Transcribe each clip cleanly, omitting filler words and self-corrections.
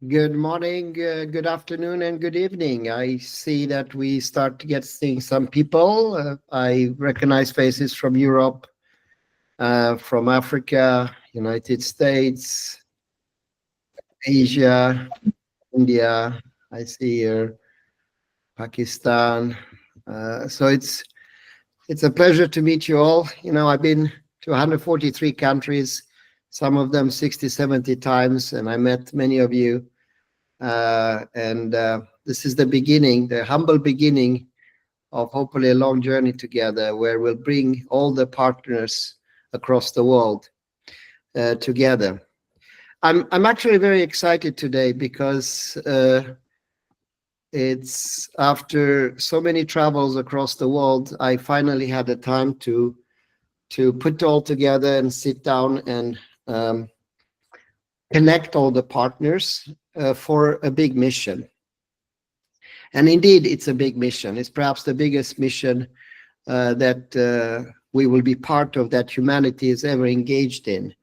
Good morning, good afternoon, and good evening. I see that we start to get seeing some people. I recognize faces from Europe, from Africa, United States, Asia, India. I see here Pakistan. So it's a pleasure to meet you all. I've been to 143 countries, some of them 60, 70 times, and I met many of you. And this is the beginning, the humble beginning of hopefully a long journey together where we'll bring all the partners across the world together. I'm actually very excited today because it's after so many travels across the world, I finally had the time to put it all together and sit down and connect all the partners for a big mission. And indeed, it's a big mission. It's perhaps the biggest mission that we will be part of, that humanity is ever engaged in.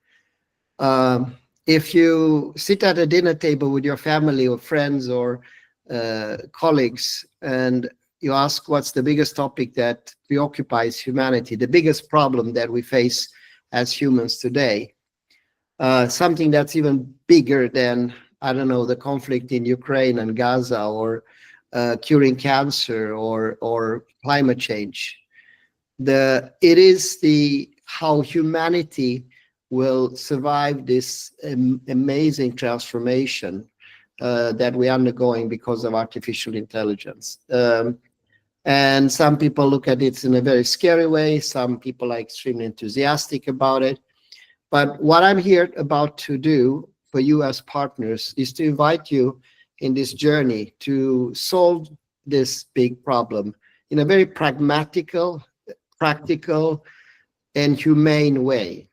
If you sit at a dinner table with your family or friends or colleagues and you ask what's the biggest topic that preoccupies humanity, the biggest problem that we face as humans today, something that's even bigger than, I don't know, the conflict in Ukraine and Gaza, or curing cancer, or climate change. It is how humanity will survive this amazing transformation that we're undergoing because of artificial intelligence. And some people look at it in a very scary way. Some people are extremely enthusiastic about it. But what I'm here about to do for you as partners is to invite you in this journey to solve this big problem in a very pragmatical, practical, and humane way.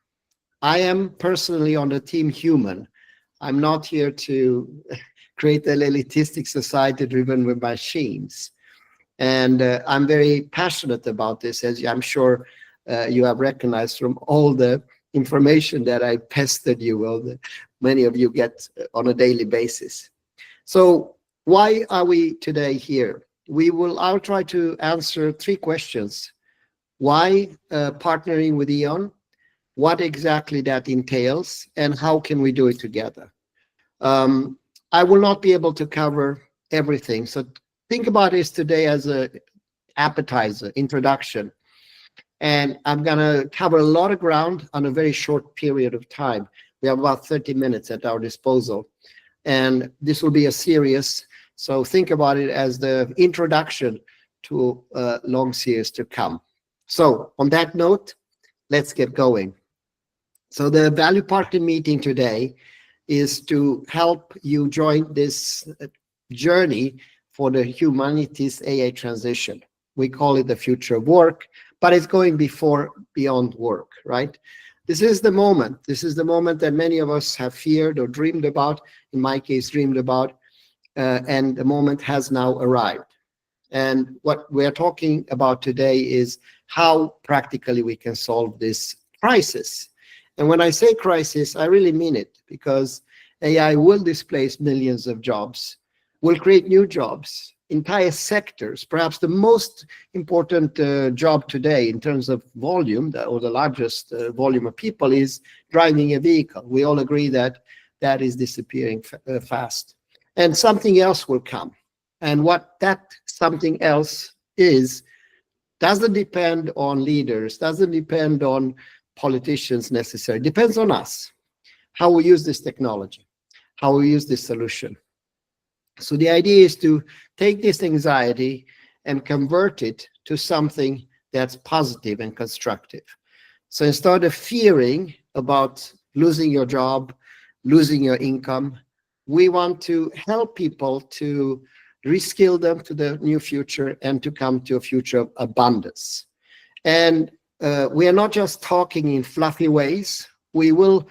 I am personally on the team human. I'm not here to create an elitistic society driven with machines. And I'm very passionate about this, as I'm sure you have recognized from all the information that I pestered you with, many of you get on a daily basis. So why are we today here? I'll try to answer three questions. Why partnering with EON? What exactly that entails, and how can we do it together? I will not be able to cover everything. So think about this today as an appetizer, introduction. And I'm going to cover a lot of ground on a very short period of time. We have about 30 minutes at our disposal. And this will be a series. So think about it as the introduction to a long series to come. So on that note, let's get going. So the value partner meeting today is to help you join this journey for the humanity's AI transition. We call it the future of work, but it's going beyond work, right? This is the moment. This is the moment that many of us have feared or dreamed about, in my case, dreamed about, and the moment has now arrived. And what we're talking about today is how practically we can solve this crisis. And when I say crisis, I really mean it, because AI will displace millions of jobs, will create new jobs, entire sectors. Perhaps the most important job today in terms of volume, or the largest volume of people, is driving a vehicle. We all agree that that is disappearing fast. And something else will come. And what that something else is doesn't depend on leaders, doesn't depend on politicians necessarily. It depends on us, how we use this technology, how we use this solution. So the idea is to take this anxiety and convert it to something that's positive and constructive. So instead of fearing about losing your job, losing your income, we want to help people to reskill them to the new future and to come to a future of abundance. And we are not just talking in fluffy ways. We will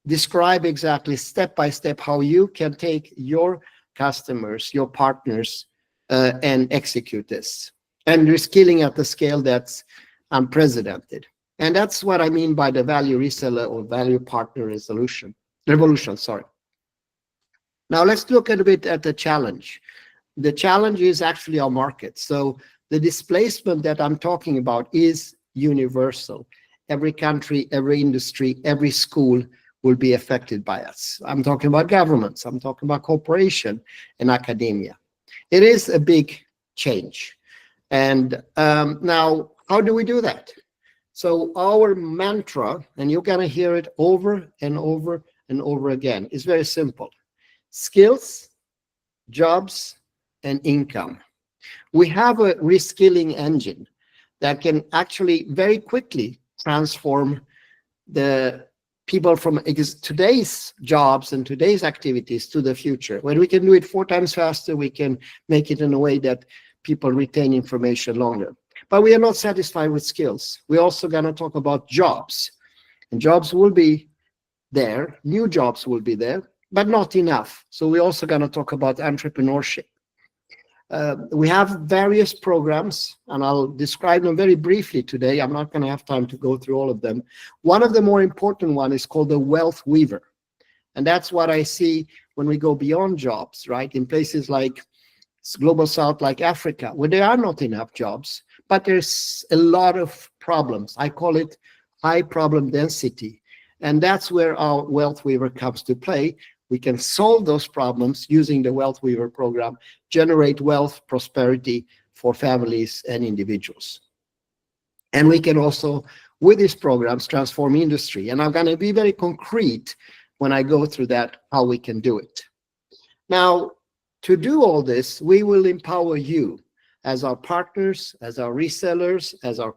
describe exactly step by step how you can take your customers, your partners, and execute this. And reskilling at the scale that's unprecedented. And that's what I mean by the value reseller or value partner revolution. Now let's look a bit at the challenge. The challenge is actually our market. So the displacement that I'm talking about is universal. Every country, every industry, every school will be affected by us. I'm talking about governments, I'm talking about corporation and academia. It is a big change. And now, how do we do that? So our mantra, and you're gonna hear it over and over and over again, is very simple. Skills, jobs, and income. We have a reskilling engine that can actually very quickly transform the people from today's jobs and today's activities to the future. When we can do it 4 times faster, we can make it in a way that people retain information longer. But we are not satisfied with skills. We're also going to talk about jobs. And jobs will be there, new jobs will be there, but not enough. So we're also going to talk about entrepreneurship. We have various programs, and I'll describe them very briefly today. I'm not going to have time to go through all of them. One of the more important one is called the Wealth Weaver. And that's what I see when we go beyond jobs, right? In places like Global South, like Africa, where there are not enough jobs, but there's a lot of problems. I call it high problem density. And that's where our Wealth Weaver comes to play. We can solve those problems using the Wealth Weaver program, generate wealth, prosperity for families and individuals. And we can also, with these programs, transform industry. And I'm going to be very concrete when I go through that, how we can do it. Now, to do all this, we will empower you as our partners, as our resellers, as our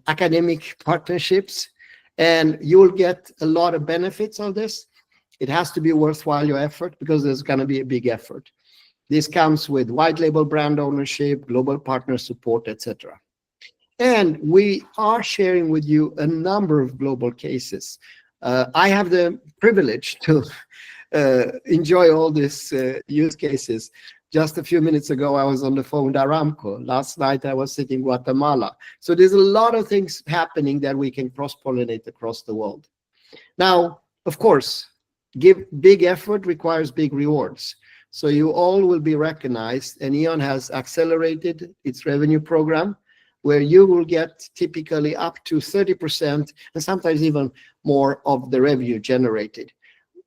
academic partnerships, and you will get a lot of benefits of this. It has to be worthwhile your effort, because there's going to be a big effort. This comes with white label brand ownership, global partner support, etc. And we are sharing with you a number of global cases. I have the privilege to enjoy all these use cases. Just a few minutes ago, I was on the phone with Aramco. Last night, I was sitting in Guatemala. So there's a lot of things happening that we can cross-pollinate across the world. Now, of course, big effort requires big rewards. So you all will be recognized, and EON has accelerated its revenue program, where you will get typically up to 30% and sometimes even more of the revenue generated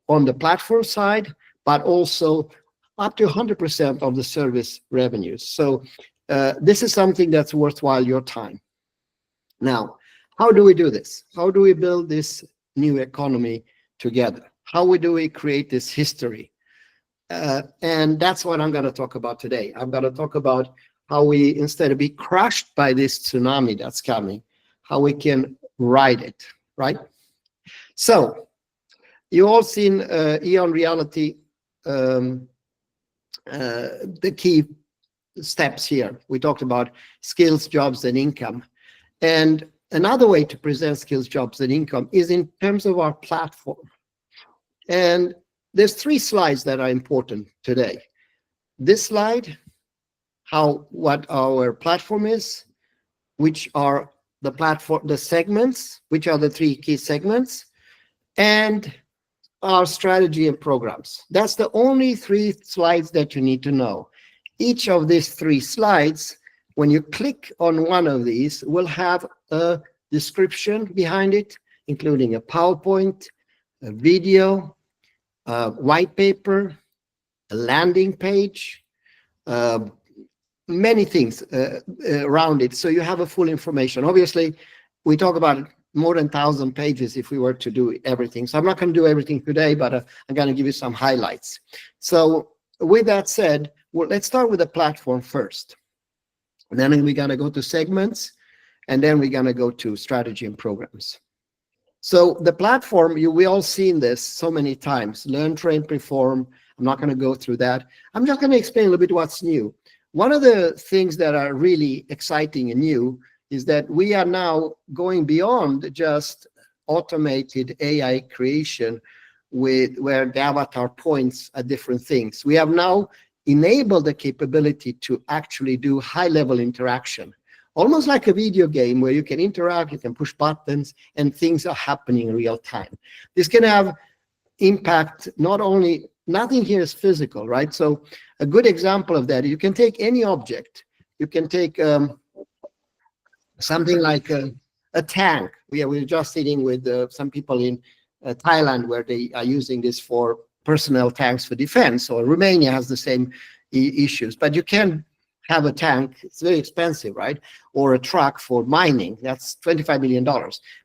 on the platform side, but also up to 100% of the service revenues. So this is something that's worthwhile your time. Now, how do we do this? How do we build this new economy together? How do we create this history? And that's what I'm going to talk about today. I'm going to talk about how we, instead of be crushed by this tsunami that's coming, how we can ride it, right? So, you all seen EON Reality, the key steps here. We talked about skills, jobs, and income. And another way to present skills, jobs, and income is in terms of our platform. And there's 3 slides that are important today. This slide, what our platform is, which are the segments, which are the 3 key segments, and our strategy and programs. That's the only 3 slides that you need to know. Each of these 3 slides, when you click on one of these, will have a description behind it, including a PowerPoint, a video, a white paper, a landing page, many things around it. So you have a full information. Obviously, we talk about more than 1,000 pages if we were to do everything. So I'm not going to do everything today, but I'm going to give you some highlights. So with that said, well, let's start with the platform first. And then we're going to go to segments, and then we're going to go to strategy and programs. So the platform, we all seen this so many times. Learn, train, perform. I'm not going to go through that. I'm just going to explain a little bit what's new. One of the things that are really exciting and new is that we are now going beyond just automated AI creation where the avatar points at different things. We have now enabled the capability to actually do high-level interaction, almost like a video game where you can interact, you can push buttons, and things are happening in real time. This can have impact not only nothing here is physical, right? So a good example of that, you can take any object. You can take something like a tank. We're just sitting with some people in Thailand where they are using this for personnel tanks for defense, or Romania has the same issues. But you can have a tank, it's very expensive, right? Or a truck for mining, that's $25 million.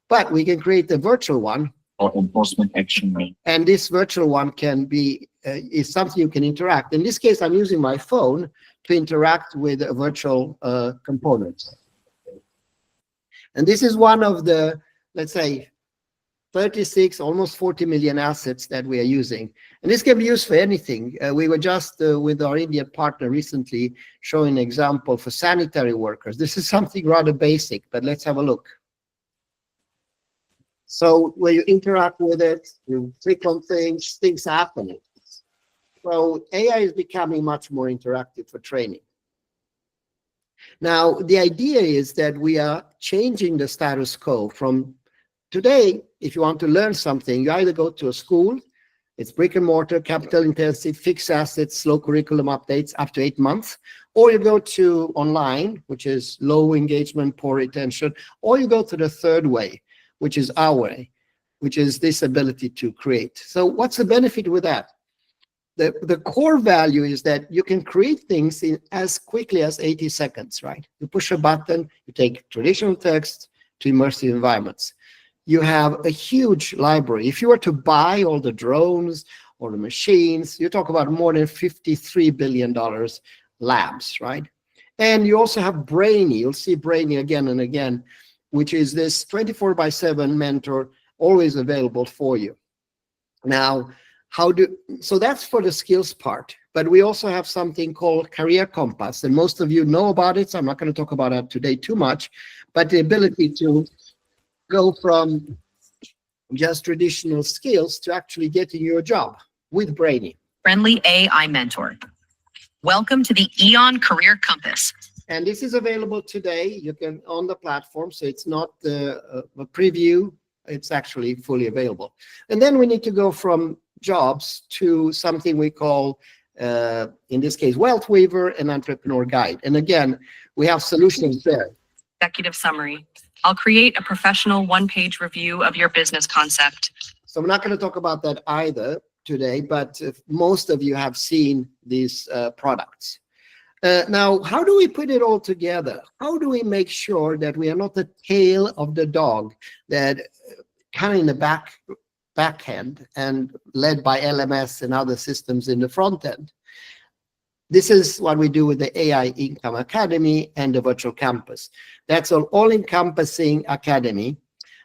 But we can create a virtual one. Or enforcement action. And this virtual one can be, is something you can interact. In this case, I'm using my phone to interact with a virtual component. And this is one of the, let's say, 36, almost 40 million assets that we are using. And this can be used for anything. We were just with our Indian partner recently showing an example for sanitary workers. This is something rather basic, but let's have a look. So when you interact with it, you click on things happening. So AI is becoming much more interactive for training. Now, the idea is that we are changing the status quo from today. If you want to learn something, you either go to a school, it's brick and mortar, capital intensive, fixed assets, slow curriculum updates up to 8 months, or you go to online, which is low engagement, poor retention, or you go to the third way, which is our way, which is this ability to create. So what's the benefit with that? The core value is that you can create things in as quickly as 80 seconds, right? You push a button, you take traditional text to immersive environments. You have a huge library. If you were to buy all the drones or the machines, you talk about more than $53 billion labs, right? And you also have Brainy. You'll see Brainy again and again, which is this 24/7 mentor always available for you. Now, so that's for the skills part, but we also have something called Career Compass, and most of you know about it, so I'm not going to talk about that today too much, but the ability to go from just traditional skills to actually getting your job with Brainy. Friendly AI mentor. Welcome to the EON Career Compass. And this is available today. You can on the platform, so it's not a preview, it's actually fully available. And then we need to go from jobs to something we call, in this case, Wealth Weaver and Entrepreneur Guide. And again, we have solutions there. Executive summary. I'll create a professional one-page review of your business concept. So I'm not going to talk about that either today, but most of you have seen these products. Now, how do we put it all together? How do we make sure that we are not the tail of the dog that kind of in the back end and led by LMS and other systems in the front end? This is what we do with the AI Income Academy and the Virtual Campus. That's an all-encompassing academy.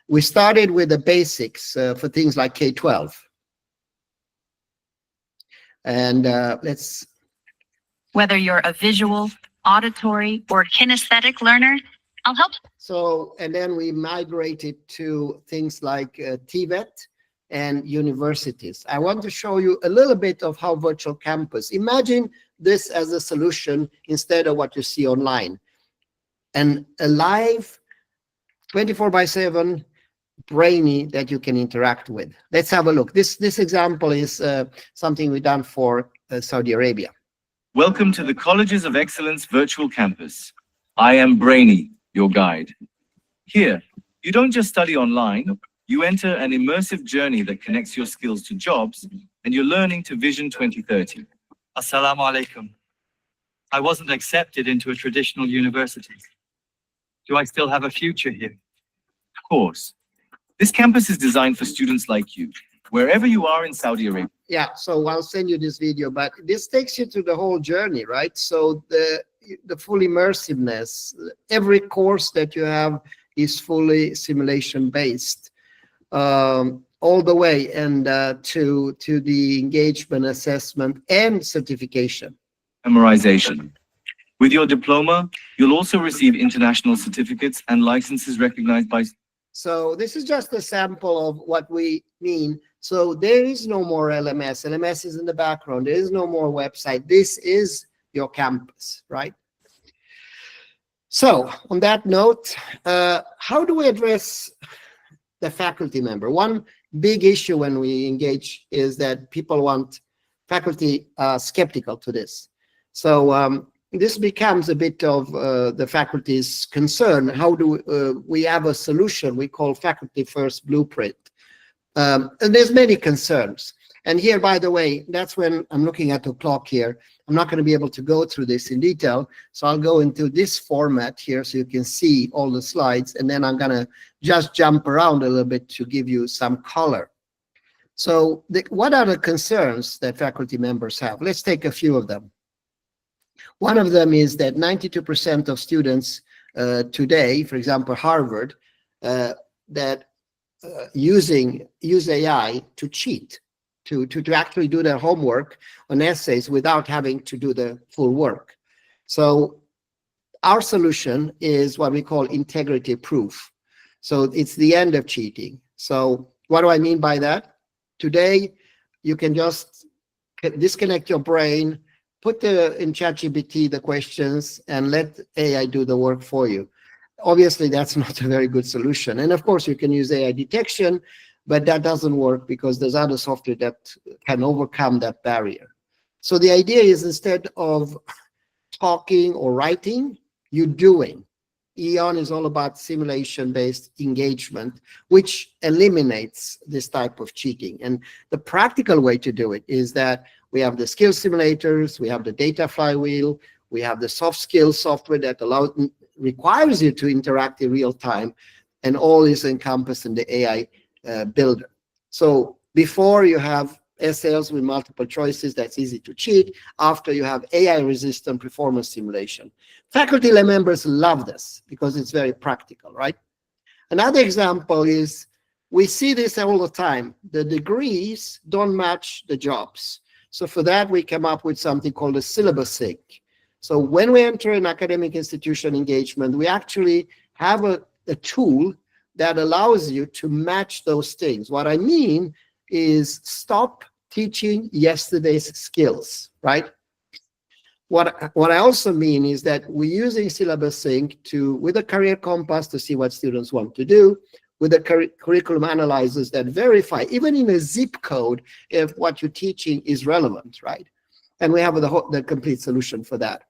We started with the basics for things like K-12. And let's... Whether you're a visual, auditory, or kinesthetic learner, I'll help. So, and then we migrated to things like TVET and universities. I want to show you a little bit of how Virtual Campus, imagine this as a solution instead of what you see online. And a live 24/7 Brainy that you can interact with. Let's have a look. This example is something we've done for Saudi Arabia. Welcome to the Colleges of Excellence Virtual Campus. I am Brainy, your guide. Here, you don't just study online, you enter an immersive journey that connects your skills to jobs and your learning to Vision 2030. Assalamu alaikum. I wasn't accepted into a traditional university. Do I still have a future here? Of course. This campus is designed for students like you, wherever you are in Saudi Arabia. Yeah, so I'll send you this video, but this takes you to the whole journey, right? So the full immersiveness, every course that you have is fully simulation based, all the way, and to the engagement assessment and certification. Memorization. With your diploma, you'll also receive international certificates and licenses recognized by... So this is just a sample of what we mean. So there is no more LMS. LMS is in the background. There is no more website. This is your campus, right? So on that note, how do we address the faculty member? One big issue when we engage is that people want faculty are skeptical to this. So this becomes a bit of the faculty's concern. How do we have a solution we call faculty first blueprint? And there's many concerns. And here, by the way, that's when I'm looking at the clock here. I'm not going to be able to go through this in detail. So I'll go into this format here so you can see all the slides. And then I'm going to just jump around a little bit to give you some color. So what are the concerns that faculty members have? Let's take a few of them. One of them is that 92% of students today, for example, Harvard, that use AI to cheat, to actually do their homework on essays without having to do the full work. So our solution is what we call integrity proof. So it's the end of cheating. So what do I mean by that? Today, you can just disconnect your brain, put in ChatGPT the questions, and let AI do the work for you. Obviously, that's not a very good solution. And of course, you can use AI detection, but that doesn't work because there's other software that can overcome that barrier. So the idea is, instead of talking or writing, you're doing. EON is all about simulation-based engagement, which eliminates this type of cheating. And the practical way to do it is that we have the skill simulators, we have the data flywheel, we have the soft skills software that requires you to interact in real time, and all is encompassed in the AI builder. So before, you have essays with multiple choices, that's easy to cheat. After, you have AI resistant performance simulation. Faculty members love this because it's very practical, right? Another example is, we see this all the time. The degrees don't match the jobs. So for that, we come up with something called a syllabus sync. So when we enter an academic institution engagement, we actually have a tool that allows you to match those things. What I mean is, stop teaching yesterday's skills, right? What I also mean is that we're using syllabus sync with a career compass to see what students want to do, with the curriculum analyzers that verify, even in a zip code, if what you're teaching is relevant, right? And we have the complete solution for that.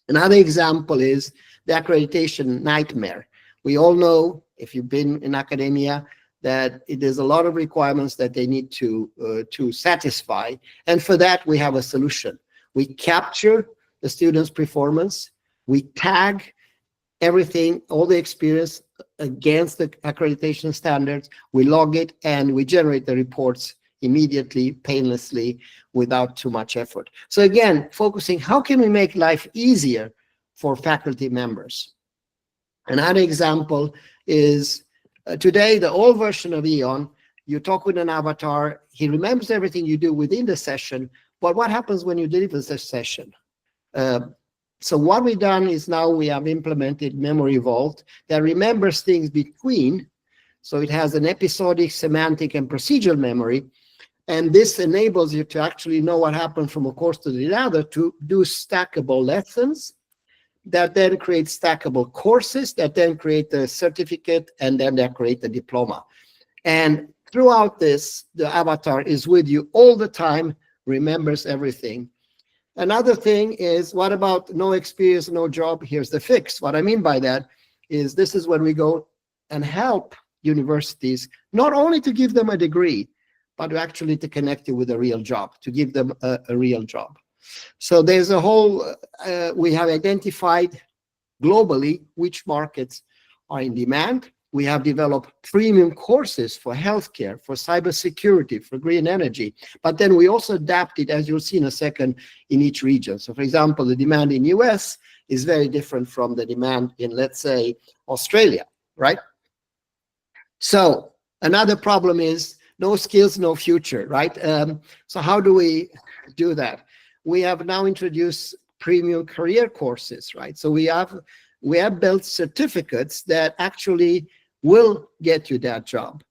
Another example is the accreditation nightmare. We all know, if you've been in academia, that there's a lot of requirements that they need to satisfy. And for that, we have a solution. We capture the student's performance, we tag everything, all the experience against the accreditation standards, we log it, and we generate the reports immediately, painlessly, without too much effort. So again, focusing, how can we make life easier for faculty members? Another example is, today, the old version of EON, you talk with an avatar, he remembers everything you do within the session, but what happens when you deliver the session? So what we've done is, now we have implemented Memory Vault that remembers things between. So it has an episodic, semantic, and procedural memory. And this enables you to actually know what happened from a course to the other, to do stackable lessons that then create stackable courses that then create the certificate, and then they create the diploma. And throughout this, the avatar is with you all the time, remembers everything. Another thing is, what about no experience, no job? Here's the fix. What I mean by that is, this is when we go and help universities, not only to give them a degree, but actually to connect you with a real job, to give them a real job. So there's a whole, we have identified globally which markets are in demand. We have developed premium courses for healthcare, for cybersecurity, for green energy. But then we also adapt it, as you'll see in a second, in each region. So for example, the demand in US is very different from the demand in, let's say, Australia, right? So another problem is, no skills, no future, right? So how do we do that? We have now introduced premium career courses, right? So we have built certificates that actually will get you that job.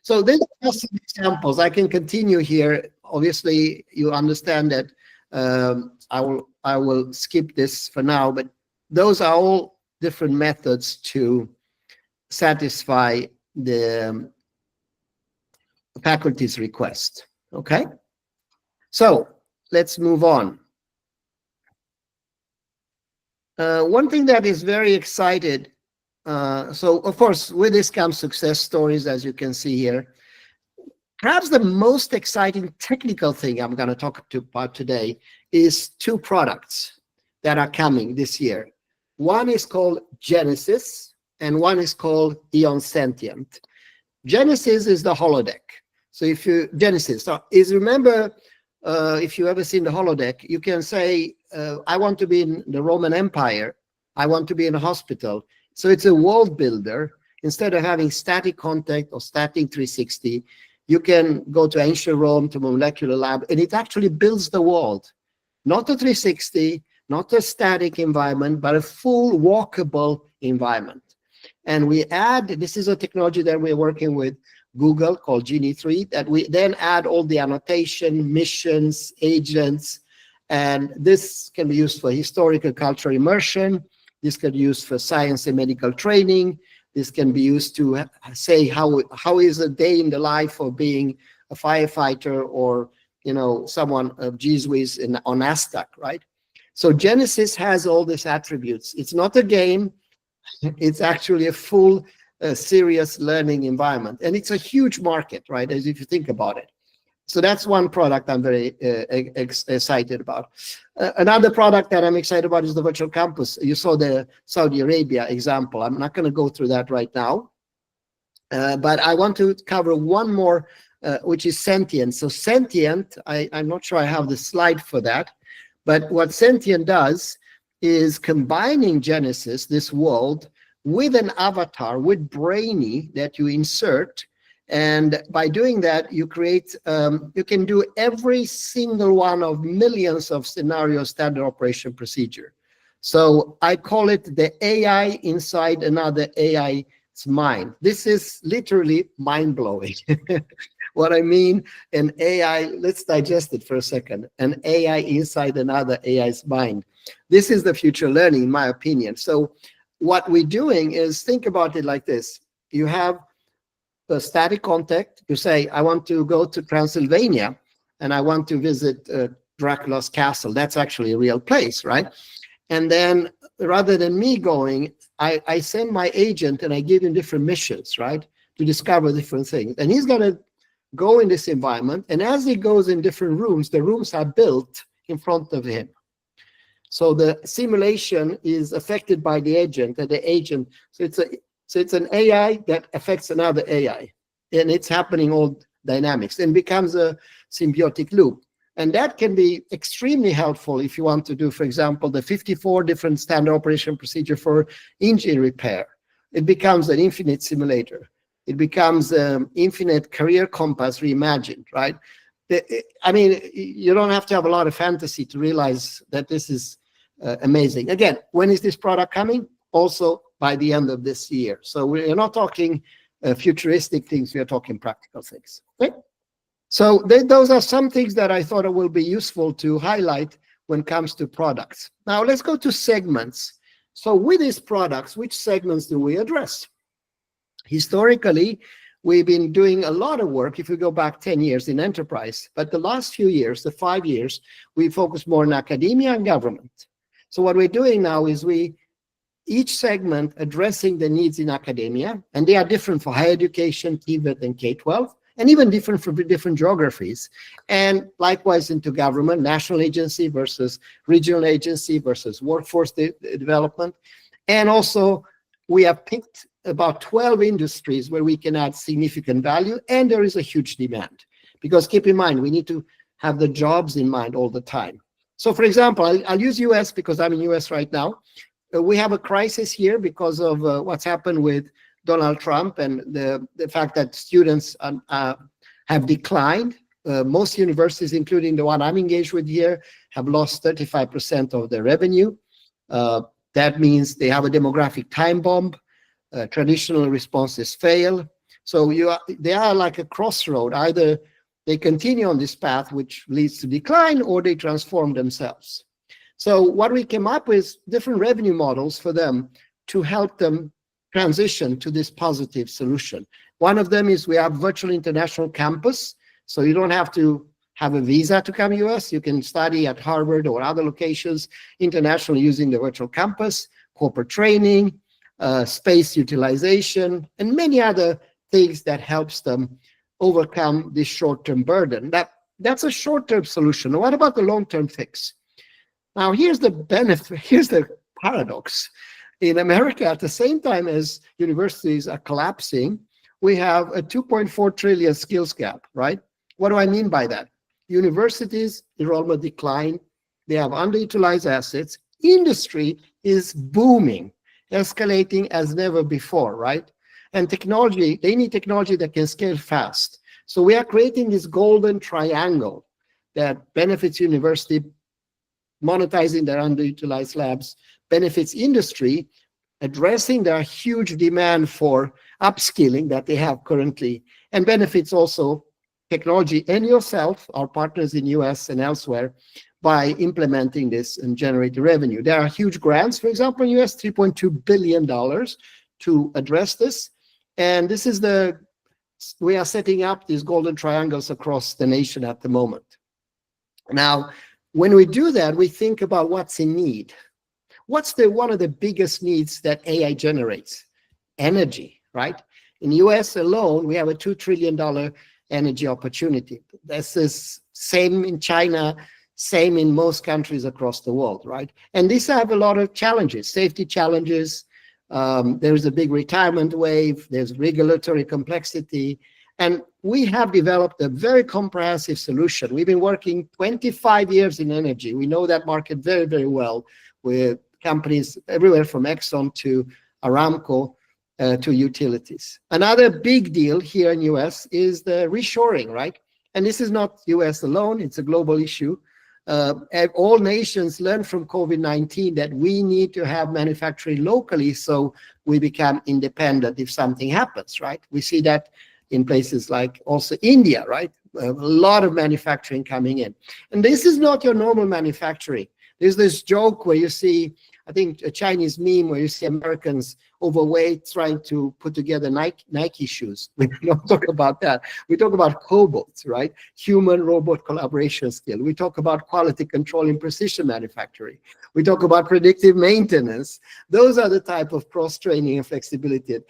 So these are some examples. I can continue here. Obviously, you understand that I will skip this for now, but those are all different methods to satisfy the faculty's request. Okay. So let's move on. One thing that is very excited, so of course with this comes success stories, as you can see here. Perhaps the most exciting technical thing I'm going to talk about today is two products that are coming this year. One is called Genesis and one is called EON Sentient. Genesis is the holodeck. So if you, Genesis, so is remember, if you ever seen the holodeck, you can say, I want to be in the Roman Empire. I want to be in a hospital. So it's a world builder. Instead of having static contact or static 360, you can go to ancient Rome, to a molecular lab, and it actually builds the world. Not a 360, not a static environment, but a full walkable environment. And we add, this is a technology that we're working with Google called Genie 3, that we then add all the annotation, missions, agents, and this can be used for historical cultural immersion. This can be used for science and medical training. This can be used to say how is a day in the life of being a firefighter or, you know, someone of Jesuits on Aztec, right? So Genesis has all these attributes. It's not a game. It's actually a full serious learning environment. And it's a huge market, right, as if you think about it. So that's one product I'm very excited about. Another product that I'm excited about is the virtual campus. You saw the Saudi Arabia example. I'm not going to go through that right now. But I want to cover one more, which is Sentient. So Sentient, I'm not sure I have the slide for that. But what Sentient does is combining Genesis, this world, with an avatar, with Brainy that you insert. And by doing that, you create, you can do every single one of millions of scenarios, standard operation procedure. So I call it the AI inside another AI's mind. This is literally mind-blowing. What I mean, an AI, let's digest it for a second, an AI inside another AI's mind. This is the future learning, in my opinion. So what we're doing is, think about it like this. You have a static contact. You say, I want to go to Transylvania and I want to visit Dracula's castle. That's actually a real place, right? And then rather than me going, I send my agent and I give him different missions, right, to discover different things. And he's going to go in this environment. And as he goes in different rooms, the rooms are built in front of him. So the simulation is affected by the agent, and the agent, so it's an AI that affects another AI, and it's happening all dynamics and becomes a symbiotic loop. And that can be extremely helpful if you want to do, for example, the 54 different standard operation procedure for engine repair. It becomes an infinite simulator. It becomes an infinite career compass reimagined, right? I mean, you don't have to have a lot of fantasy to realize that this is amazing. Again, when is this product coming? Also by the end of this year. So we're not talking futuristic things, we are talking practical things. Okay? So those are some things that I thought will be useful to highlight when it comes to products. Now let's go to segments. So with these products, which segments do we address? Historically, we've been doing a lot of work, if we go back 10 years, in enterprise. But the last few years, the 5 years, we focus more on academia and government. So what we're doing now is each segment addressing the needs in academia, and they are different for higher education, TVET, and K-12, and even different for different geographies. And likewise into government, national agency versus regional agency versus workforce development. And also, we have picked about 12 industries where we can add significant value, and there is a huge demand. Because keep in mind, we need to have the jobs in mind all the time. So for example, I'll use US because I'm in US right now. We have a crisis here because of what's happened with Donald Trump and the fact that students have declined. Most universities, including the one I'm engaged with here, have lost 35% of their revenue. That means they have a demographic time bomb. Traditional responses fail. So they are like a crossroad. Either they continue on this path, which leads to decline, or they transform themselves. So what we came up with, different revenue models for them to help them transition to this positive solution. One of them is we have virtual international campus. So you don't have to have a visa to come US. You can study at Harvard or other locations internationally using the virtual campus, corporate training, space utilization, and many other things that helps them overcome this short-term burden. That's a short-term solution. What about the long-term fix? Now, here's the benefit, here's the paradox. In America, at the same time as universities are collapsing, we have a 2.4 trillion skills gap, right? What do I mean by that? Universities, enrollment decline, they have underutilized assets. Industry is booming, escalating as never before, right? And technology, they need technology that can scale fast. So we are creating this golden triangle that benefits university, monetizing their underutilized labs, benefits industry, addressing their huge demand for upskilling that they have currently, and benefits also technology and yourself, our partners in US and elsewhere, by implementing this and generating revenue. There are huge grants, for example, in US, $3.2 billion to address this. And this is we are setting up these golden triangles across the nation at the moment. Now, when we do that, we think about what's in need. What's one of the biggest needs that AI generates? Energy, right? In the US alone, we have a $2 trillion energy opportunity. This is same in China, same in most countries across the world, right? And these have a lot of challenges, safety challenges. There's a big retirement wave. There's regulatory complexity. And we have developed a very comprehensive solution. We've been working 25 years in energy. We know that market very, very well, with companies everywhere from Exxon to Aramco to utilities. Another big deal here in US is the reshoring, right? And this is not US alone, it's a global issue. All nations learn from COVID-19 that we need to have manufacturing locally so we become independent if something happens, right? We see that in places like also India, right? A lot of manufacturing coming in. And this is not your normal manufacturing. There's this joke where you see, I think a Chinese meme where you see Americans overweight trying to put together Nike shoes. We don't talk about that. We talk about cobots, right? Human-robot collaboration skill. We talk about quality control in precision manufacturing. We talk about predictive maintenance. Those are the type of cross-training and flexibility.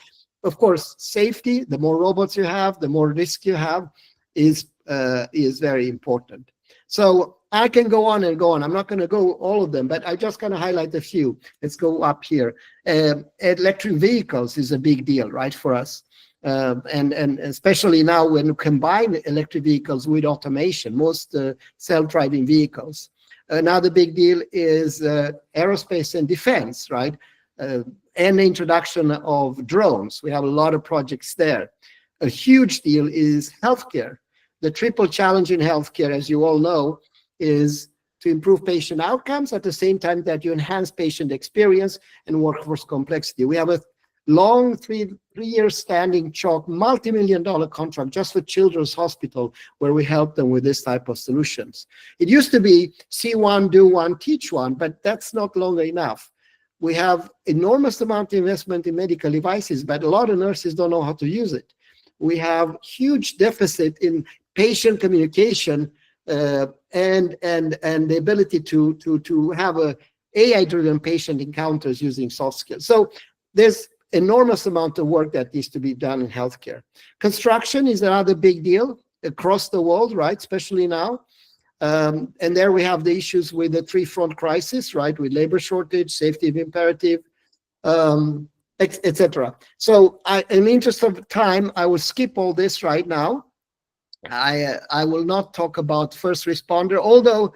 Of course, safety, the more robots you have, the more risk you have, is very important. So I can go on and go on. I'm not going to go all of them, but I just going to highlight a few. Let's go up here. Electric vehicles is a big deal, right, for us. And especially now when you combine electric vehicles with automation, most self-driving vehicles. Another big deal is aerospace and defense, right? And the introduction of drones. We have a lot of projects there. A huge deal is healthcare. The triple challenge in healthcare, as you all know, is to improve patient outcomes at the same time that you enhance patient experience and workforce complexity. We have a long three-year standing chalk, multi-million-dollar contract just for Children's Hospital, where we help them with this type of solutions. It used to be see one, do one, teach one, but that's not longer enough. We have enormous amount of investment in medical devices, but a lot of nurses don't know how to use it. We have huge deficit in patient communication and the ability to have a AI-driven patient encounters using soft skills. So there's enormous amount of work that needs to be done in healthcare. Construction is another big deal across the world, right? Especially now. And there we have the issues with the three-front crisis, right? With labor shortage, safety imperative, etc. So in the interest of time, I will skip all this right now. I will not talk about first responder, although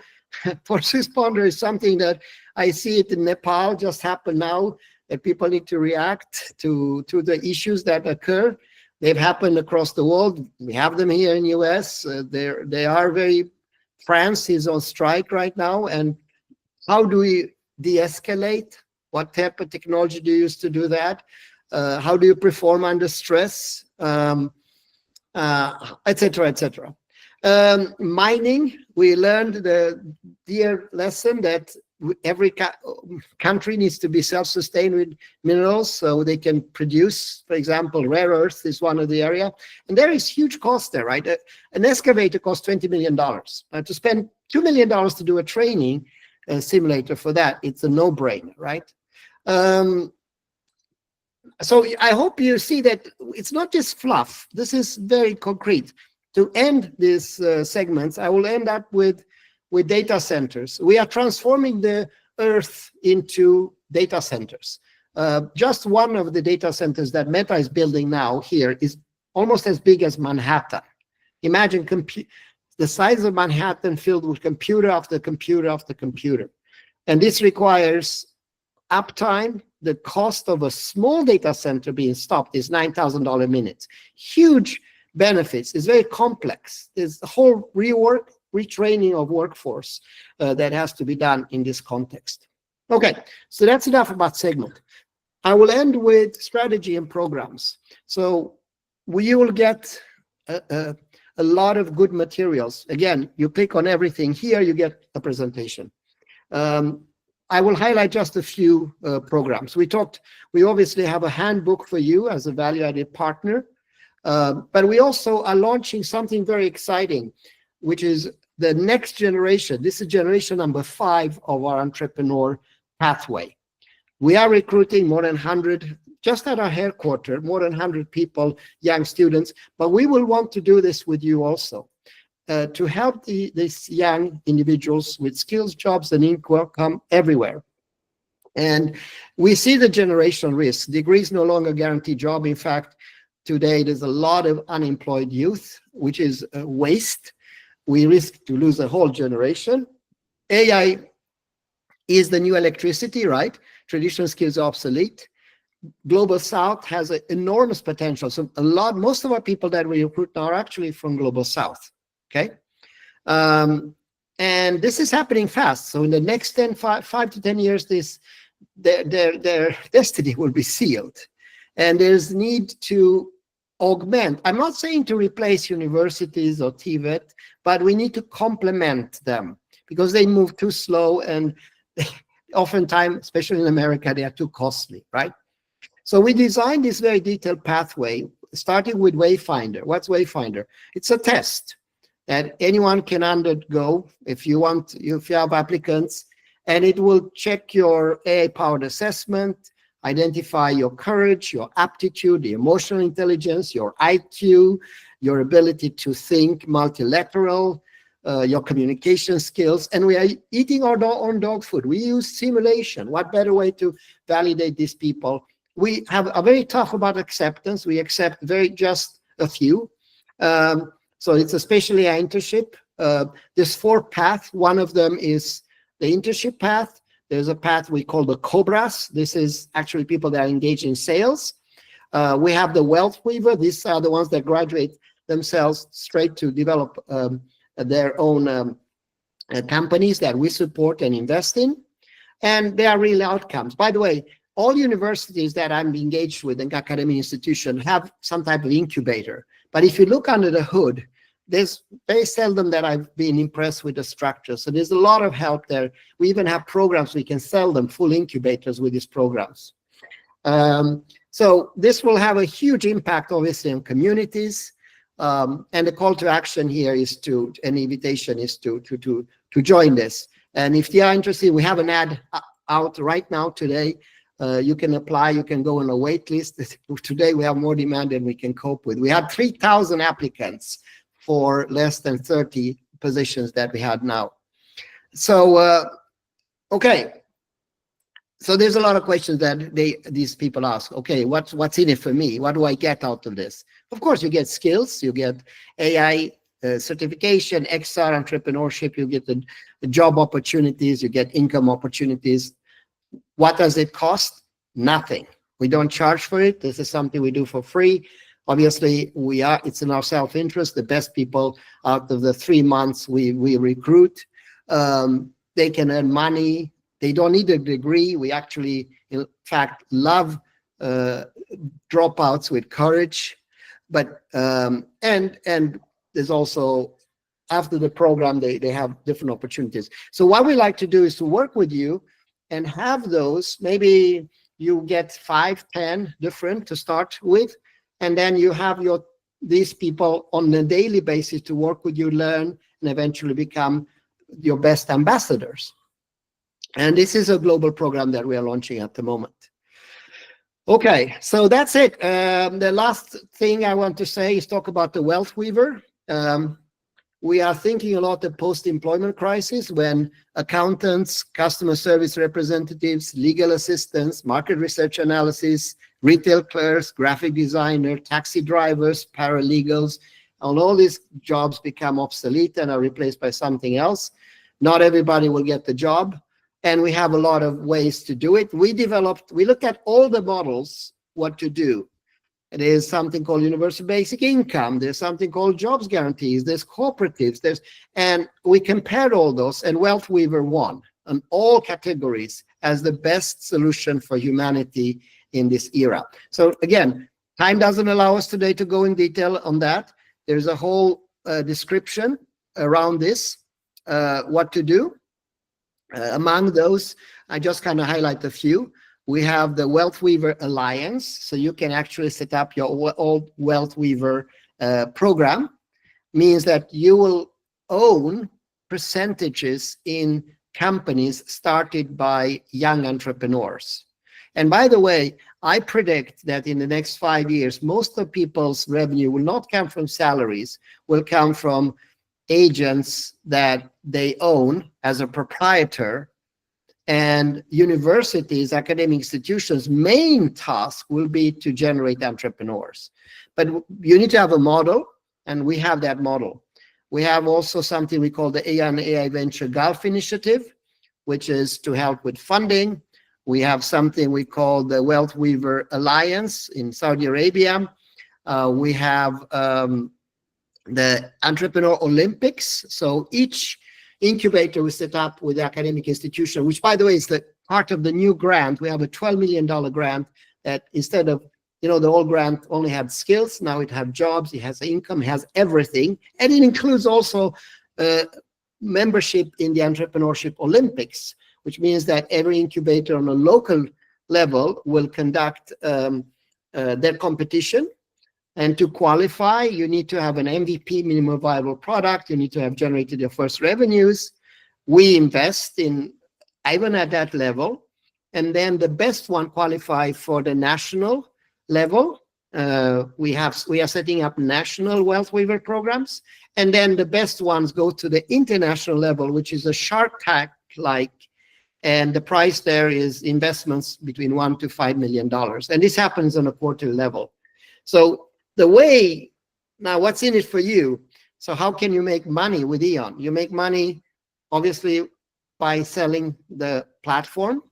first responder is something that I see it in Nepal just happened now, that people need to react to the issues that occur. They've happened across the world. We have them here in US. They are very, France is on strike right now. And how do we de-escalate? What type of technology do you use to do that? How do you perform under stress? Etc., etc. Mining, we learned the dear lesson that every country needs to be self-sustained with minerals, so they can produce, for example, rare earth is one of the area, and there is huge cost there, right? An excavator costs $20 million. To spend $2 million to do a training simulator for that, it's a no-brainer, right? So I hope you see that it's not just fluff. This is very concrete. To end these segments, I will end up with data centers. We are transforming the earth into data centers. Just one of the data centers that Meta is building now here is almost as big as Manhattan. Imagine the size of Manhattan filled with computer after computer after computer. And this requires uptime. The cost of a small data center being stopped is $9,000 a minute. Huge benefits. It's very complex. There's a whole retraining of workforce that has to be done in this context. Okay, so that's enough about segment. I will end with strategy and programs. So you will get a lot of good materials. Again, you click on everything here, you get a presentation. I will highlight just a few programs. We obviously have a handbook for you as a value-added partner, but we also are launching something very exciting, which is the next generation. This is generation number 5 of our entrepreneur pathway. We are recruiting more than 100, just at our headquarters, more than 100 people, young students, but we will want to do this with you also. To help these young individuals with skills, jobs, and income everywhere. And we see the generational risk. Degrees no longer guarantee job. In fact, today there's a lot of unemployed youth, which is a waste. We risk to lose a whole generation. AI is the new electricity, right? Traditional skills are obsolete. Global South has an enormous potential. So most of our people that we recruit now are actually from Global South. Okay, and this is happening fast. So in the next 5 to 10 years, their destiny will be sealed, and there's need to augment. I'm not saying to replace universities or TVET, but we need to complement them because they move too slow, and oftentimes, especially in America, they are too costly, right? So we designed this very detailed pathway, starting with Wayfinder. What's Wayfinder? It's a test that anyone can undergo if you have applicants, and it will check your AI-powered assessment, identify your courage, your aptitude, the emotional intelligence, your IQ, your ability to think multilateral, your communication skills, and we are eating our own dog food. We use simulation. What better way to validate these people? We are very tough about acceptance. We accept just a few. So it's especially an internship. There's 4 paths. One of them is the internship path. There's a path we call the Cobras. This is actually people that are engaged in sales. We have the Wealth Weaver. These are the ones that graduate themselves straight to develop their own companies that we support and invest in. And they are real outcomes. By the way, all universities that I'm engaged with in academic institutions have some type of incubator. But if you look under the hood, there's very seldom that I've been impressed with the structure. So there's a lot of help there. We even have programs we can sell them, full incubators with these programs. So this will have a huge impact, obviously, on communities. And the call to action here is an invitation is to join this. And if you are interested, we have an ad out right now today. You can apply, you can go on a wait list. Today we have more demand than we can cope with. We had 3,000 applicants for less than 30 positions that we had now. So, okay. So there's a lot of questions that these people ask. Okay, what's in it for me? What do I get out of this? Of course, you get skills, you get AI certification, XR entrepreneurship, you get the job opportunities, you get income opportunities. What does it cost? Nothing. We don't charge for it. This is something we do for free. Obviously, it's in our self-interest. The best people out of the 3 months we recruit, they can earn money. They don't need a degree. We actually, in fact, love dropouts with courage. But and there's also after the program, they have different opportunities. So what we like to do is to work with you and have those. Maybe you get 5, 10 different to start with, and then you have these people on a daily basis to work with you, learn, and eventually become your best ambassadors. And this is a global program that we are launching at the moment. Okay, so that's it. The last thing I want to say is talk about the wealth weaver. We are thinking a lot of post-employment crisis when accountants, customer service representatives, legal assistants, market research analysis, retail clerks, graphic designer, taxi drivers, paralegals, and all these jobs become obsolete and are replaced by something else. Not everybody will get the job, and we have a lot of ways to do it. We look at all the models, what to do. There's something called universal basic income. There's something called jobs guarantees. There's cooperatives. And we compared all those, and Wealth Weaver won on all categories as the best solution for humanity in this era. So again, time doesn't allow us today to go in detail on that. There's a whole description around this, what to do. Among those, I just kind of highlight a few. We have the Wealth Weaver Alliance, so you can actually set up your old Wealth Weaver program. Means that you will own percentages in companies started by young entrepreneurs. And by the way, I predict that in the next 5 years, most of people's revenue will not come from salaries, will come from agents that they own as a proprietor. And universities, academic institutions' main task will be to generate entrepreneurs. But you need to have a model, and we have that model. We have also something we call the EON AI Venture Gulf Initiative, which is to help with funding. We have something we call the Wealth Weaver Alliance in Saudi Arabia. We have the Entrepreneur Olympics. So each incubator we set up with the academic institution, which by the way is the part of the new grant. We have a $12 million grant that instead of, the old grant only had skills, now it has jobs, it has income, it has everything. And it includes also membership in the Entrepreneurship Olympics, which means that every incubator on a local level will conduct their competition. And to qualify, you need to have an MVP, minimum viable product. You need to have generated your first revenues. We invest in even at that level. And then the best one qualify for the national level. We are setting up national Wealth Weaver programs. And then the best ones go to the international level, which is a Shark Tank-like. And the price there is investments between $1 to $5 million. And this happens on a quarterly level. So the way, now what's in it for you? So how can you make money with EON? You make money, obviously, by selling the platform.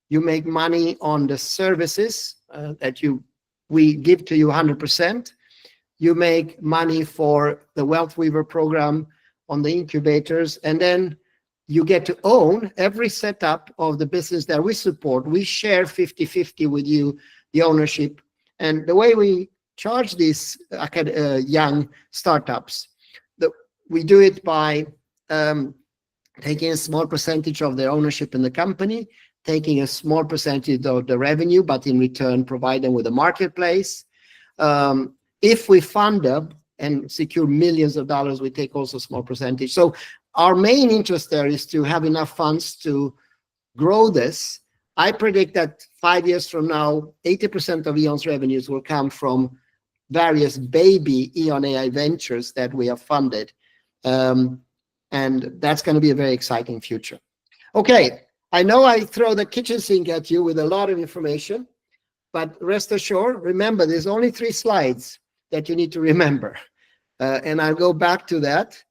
You make money on the services that we give to you 100%. You make money for the Wealth Weaver program on the incubators, and then you get to own every setup of the business that we support. We share 50-50 with you, the ownership. And the way we charge these young startups, we do it by taking a small percentage of their ownership in the company, taking a small percentage of the revenue, but in return provide them with a marketplace. If we fund them and secure millions of dollars, we take also a small percentage. So our main interest there is to have enough funds to grow this. I predict that 5 years from now, 80% of EON's revenues will come from various baby EON AI ventures that we have funded. And that's going to be a very exciting future. Okay, I know I throw the kitchen sink at you with a lot of information, but rest assured, remember, there's only 3 slides that you need to remember. And I'll go back to that.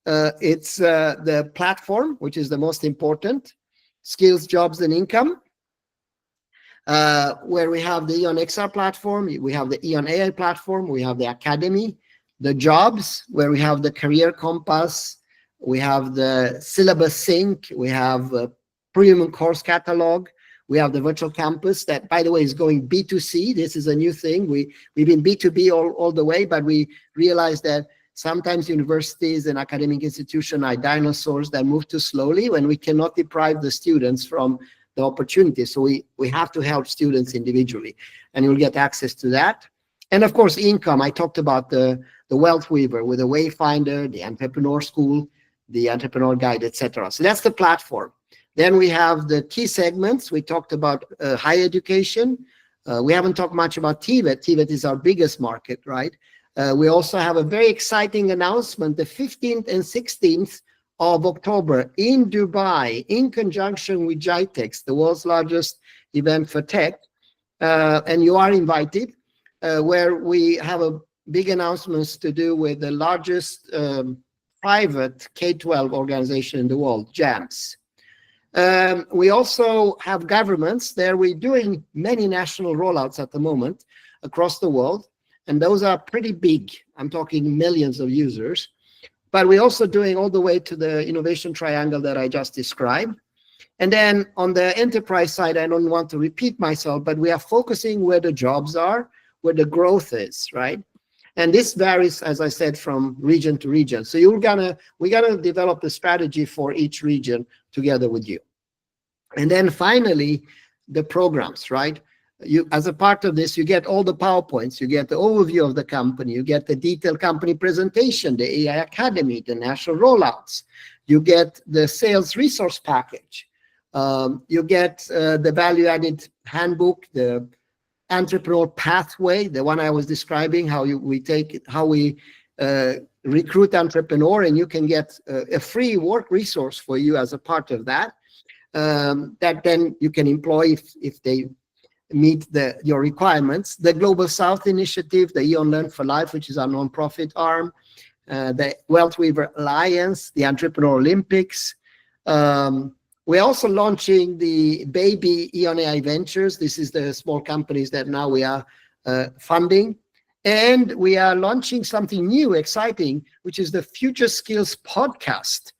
It's the platform, which is the most important, skills, jobs, and income. Where we have the EON XR platform, we have the EON AI platform, we have the academy, the jobs, where we have the career compass, we have the syllabus sync, we have a premium course catalog, we have the virtual campus that, by the way, is going B2C. This is a new thing. We've been B2B all the way, but we realized that Sometimes universities and academic institutions are dinosaurs that move too slowly when we cannot deprive the students from the opportunity. So we have to help students individually, and you'll get access to that. And of course, income. I talked about the Wealth Weaver with the Wayfinder, the Entrepreneur School, the Entrepreneur Guide, etc. So that's the platform. Then we have the key segments. We talked about higher education. We haven't talked much about TVET. TVET is our biggest market, right? We also have a very exciting announcement, the 15th and 16th of October in Dubai, in conjunction with GITEX, the world's largest event for tech. And you are invited, where we have a big announcements to do with the largest private K-12 organization in the world, JAMS. We also have governments there. We're doing many national rollouts at the moment across the world, and those are pretty big. I'm talking millions of users. But we're also doing all the way to the innovation triangle that I just described. And then on the enterprise side, I don't want to repeat myself, but we are focusing where the jobs are, where the growth is, right? And this varies, as I said, from region to region. So we're gonna develop a strategy for each region together with you. And then finally, the programs, right? You, as a part of this, you get all the PowerPoints, you get the overview of the company, you get the detailed company presentation, the AI Academy, the national rollouts, you get the sales resource package, you get the value-added handbook, the entrepreneur pathway, the one I was describing, how we recruit entrepreneur, and you can get a free work resource for you as a part of that, that then you can employ if they meet your requirements. The Global South Initiative, the EON Learn for Life, which is our nonprofit arm, the Wealth Weaver Alliance, the Entrepreneur Olympics. We're also launching the baby EON AI Ventures. This is the small companies that now we are funding. And we are launching something new, exciting, which is the Future Skills Podcast.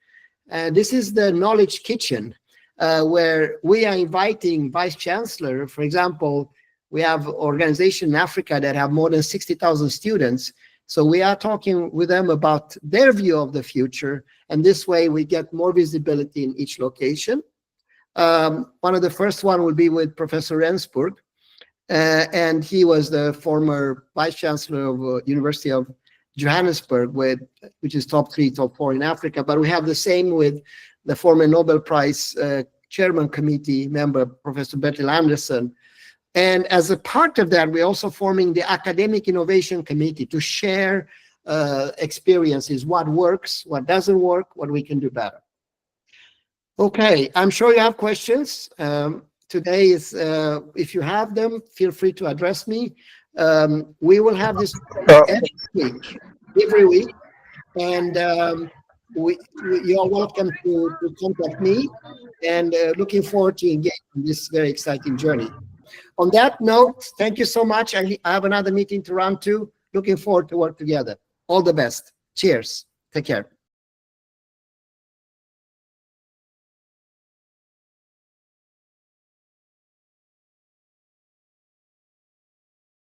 This is the Knowledge Kitchen, where we are inviting Vice Chancellor. For example, we have organizations in Africa that have more than 60,000 students. So we are talking with them about their view of the future. And this way we get more visibility in each location. One of the first one will be with Professor Rensburg. And he was the former Vice Chancellor of University of Johannesburg, which is top 3, top 4 in Africa. But we have the same with the former Nobel Prize Chairman Committee member, Professor Bertil Anderson. And as a part of that, we're also forming the Academic Innovation Committee to share experiences, what works, what doesn't work, what we can do better. Okay, I'm sure you have questions. Today is, if you have them, feel free to address me. We will have this every week, and you are welcome to contact me, and looking forward to engage in this very exciting journey. On that note, thank you so much. I have another meeting to run to. Looking forward to work together. All the best. Cheers. Take care.